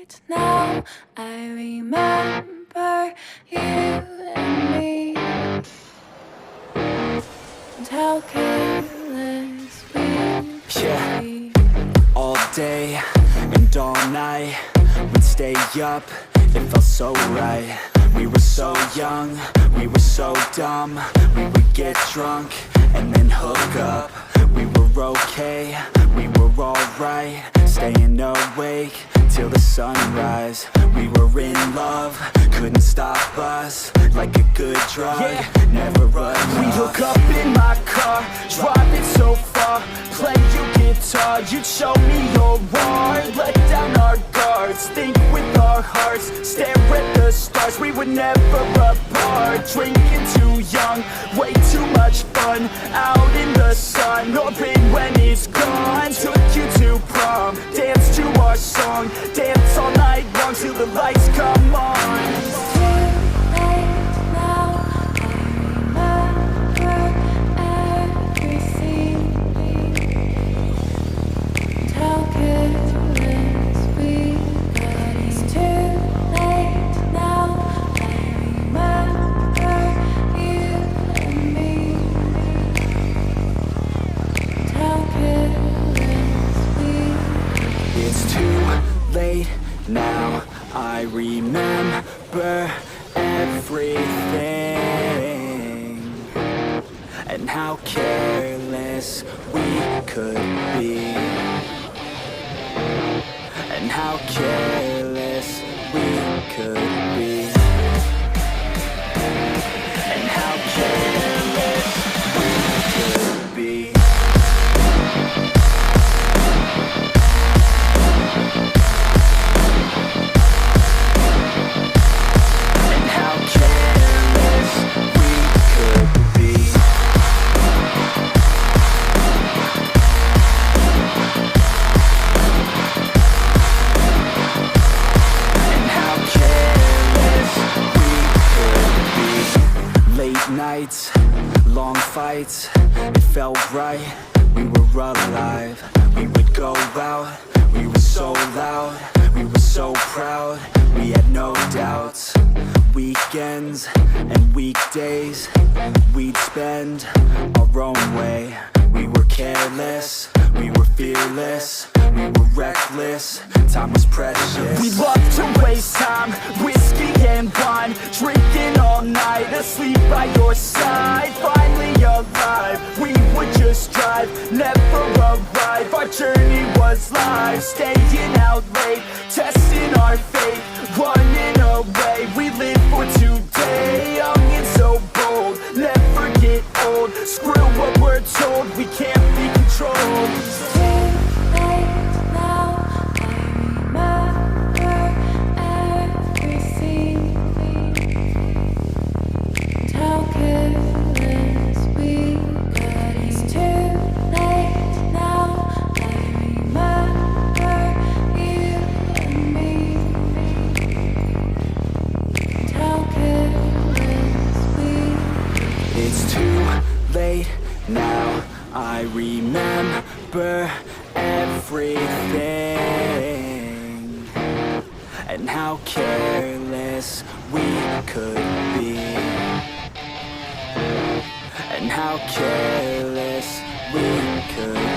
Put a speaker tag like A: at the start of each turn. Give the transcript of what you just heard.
A: late now. I remember you and me, and how careless we could be.
B: All day and all night, we'd stay up, it felt so right. We were so young, we were so dumb. We would get drunk and then hook up. We were okay, we were alright, staying awake till the sunrise. We were in love, couldn't stop us, like a good drug, never enough.
C: We hook up in my car, driving so far, play you guitar, you'd show me your art, let down our guards, think with our hearts, stare at the stars. We were never apart, drinking too young, way too much fun, out in the sun, orbit when it's gone. Took you to prom, dance to our song, dance all night long till the lights come on.
B: Now I remember everything, and how careless we could be, and how careless we could be, and how careless we could be. Nights, long fights, it felt right, we were alive. We would go out, we were so loud, we were so proud, we had no doubts. Weekends and weekdays, we'd spend our own way. We were careless, we were fearless, we were reckless, time was precious.
C: We loved to waste time, whiskey and wine, drinking all night, asleep by your side. Finally alive, we would just drive, never arrive. Our journey was live, staying out late, testing our fate, running away. We live for today, young and so bold, never get old. Screw what we're told, we can't be controlled.
B: Now I remember everything, and how careless we could be, and how careless we could